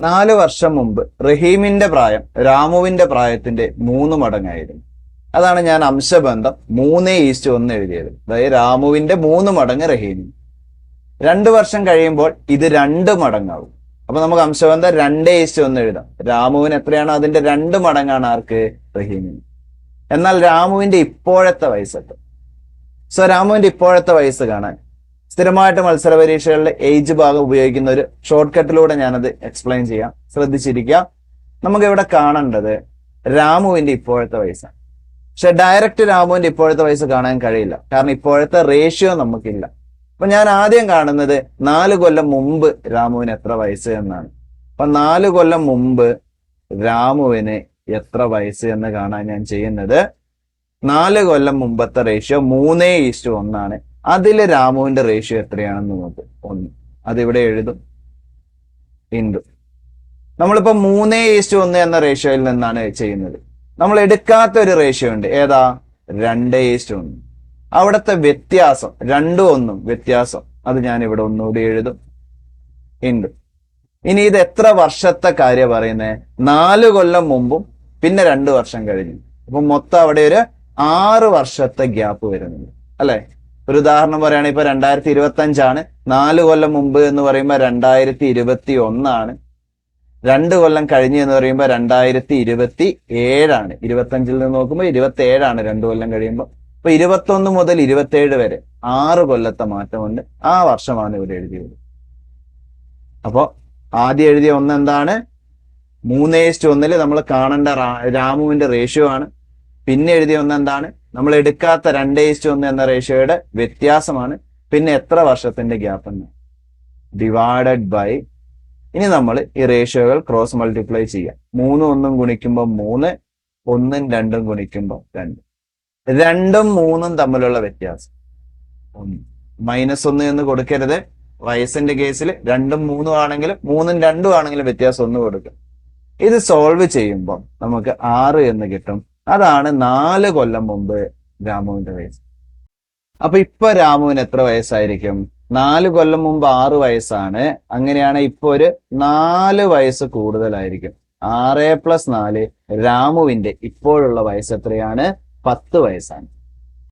4 വർഷം മുമ്പ് റഹീമിന്റെ പ്രായം രാമുവിന്റെ പ്രായത്തിന്റെ 3 മടങ്ങായിരുന്നു. അതാണ് ഞാൻ അംശബന്ധം 3:1 എഴുതിയത്. അതായത് രാമുവിന്റെ 3 മടങ്ങ് റഹീമിന്. 2 വർഷം കഴിയുമ്പോൾ ഇത് 2 മടങ്ങാവും. അപ്പൊ നമുക്ക് അംശബന്ധം 2:1 എഴുതാം. രാമുവിന് എത്രയാണോ അതിന്റെ 2 മടങ്ങാണ് ആർക്ക്? റഹീമിന്. എന്നാൽ രാമുവിന്റെ ഇപ്പോഴത്തെ വയസ്സെത്ര? സോ രാമുവിന്റെ ഇപ്പോഴത്തെ വയസ്സ് കാണാൻ സ്ഥിരമായിട്ട് മത്സര പരീക്ഷകളിലെ ഏജ് ഭാഗം ഉപയോഗിക്കുന്ന ഒരു ഷോർട്ട് കട്ടിലൂടെ ഞാനത് എക്സ്പ്ലെയിൻ ചെയ്യാം. ശ്രദ്ധിച്ചിരിക്കുക. നമുക്ക് ഇവിടെ കാണേണ്ടത് രാമുവിന്റെ ഇപ്പോഴത്തെ വയസ്സാണ്. പക്ഷെ ഡയറക്റ്റ് രാമുവിന്റെ ഇപ്പോഴത്തെ വയസ്സ് കാണാൻ കഴിയില്ല, കാരണം ഇപ്പോഴത്തെ റേഷ്യോ നമുക്കില്ല. അപ്പൊ ഞാൻ ആദ്യം കാണുന്നത് 4 കൊല്ലം മുമ്പ് രാമുവിന് എത്ര വയസ്സ് എന്നാണ്. അപ്പൊ 4 കൊല്ലം മുമ്പ് രാമുവിന് എത്ര വയസ്സ് എന്ന് കാണാൻ ഞാൻ ചെയ്യുന്നത് 4 കൊല്ലം മുമ്പത്തെ റേഷ്യോ 3:1 ആണ്. അതില് രാമുവിന്റെ റേഷ്യോ എത്രയാണെന്ന് നോക്ക്. 1. അതിവിടെ എഴുതും. ഇൻഡു നമ്മളിപ്പോ 3:1 എന്ന റേഷ്യോയിൽ നിന്നാണ് ചെയ്യുന്നത്. നമ്മൾ എടുക്കാത്ത ഒരു റേഷ്യോ ഉണ്ട്. ഏതാ? 2:1. അവിടുത്തെ വ്യത്യാസം 2ഉം 1ഉം വ്യത്യാസം, അത് ഞാൻ ഇവിടെ ഒന്നുകൂടി എഴുതും. ഇൻഡു ഇനി ഇത് എത്ര വർഷത്തെ കാര്യം പറയുന്നത്? 4 കൊല്ലം മുമ്പും പിന്നെ 2 വർഷം കഴിഞ്ഞു. അപ്പൊ മൊത്തം അവിടെ ഒരു 6 വർഷത്തെ ഗ്യാപ്പ് വരുന്നുണ്ട് അല്ലെ? ഒരു ഉദാഹരണം പറയുകയാണെങ്കിൽ ഇപ്പൊ 2025 4 കൊല്ലം മുമ്പ് എന്ന് പറയുമ്പോൾ 2021 ആണ്. 2 കൊല്ലം കഴിഞ്ഞ് എന്ന് പറയുമ്പോൾ 2027 25 നിന്ന് നോക്കുമ്പോൾ 27 2 കൊല്ലം കഴിയുമ്പോൾ. അപ്പൊ 21 മുതൽ 27 വരെ 6 കൊല്ലത്തെ മാറ്റമുണ്ട്. ആ വർഷമാണ് ഇവിടെ എഴുതിയത്. അപ്പോ ആദ്യം എഴുതിയ 1 എന്താണ്? 3:1 നമ്മൾ കാണേണ്ട രാമുവിന്റെ റേഷ്യോ ആണ്. പിന്നെ എഴുതിയ 1 എന്താണ്? നമ്മൾ എടുക്കാത്ത 2:1 എന്ന റേഷ്യോയുടെ വ്യത്യാസമാണ്. പിന്നെ എത്ര വർഷത്തിന്റെ ഗ്യാപ്പ് എന്ന് ഡിവൈഡഡ് ബൈ. ഇനി നമ്മൾ ഈ റേഷ്യോകൾ ക്രോസ് മൾട്ടിപ്ലൈ ചെയ്യാം. 3 1 ഗുണിക്കുമ്പോൾ 3, 1 2 ഗുണിക്കുമ്പോൾ 2. 2ഉം 3ഉം തമ്മിലുള്ള വ്യത്യാസം 1. -1 എന്ന് കൊടുക്കരുത്. വയസ്സിന്റെ കേസിൽ 2ഉം 3ഉം ആണെങ്കിലും 3ഉം 2ഉം ആണെങ്കിലും വ്യത്യാസം 1 കൊടുക്കും. ഇത് സോൾവ് ചെയ്യുമ്പോൾ നമുക്ക് 6 എന്ന് കിട്ടും. അതാണ് 4 കൊല്ലം മുമ്പ് രാമുവിന്റെ വയസ്സ്. അപ്പൊ ഇപ്പൊ രാമുവിന് എത്ര വയസ്സായിരിക്കും? 4 കൊല്ലം മുമ്പ് 6 വയസ്സാണ്. അങ്ങനെയാണ് ഇപ്പൊ ഒരു 4 വയസ്സ് കൂടുതലായിരിക്കും. 6 + 4 രാമുവിന്റെ ഇപ്പോഴുള്ള വയസ്സ് എത്രയാണ്? 10 വയസ്സാണ്.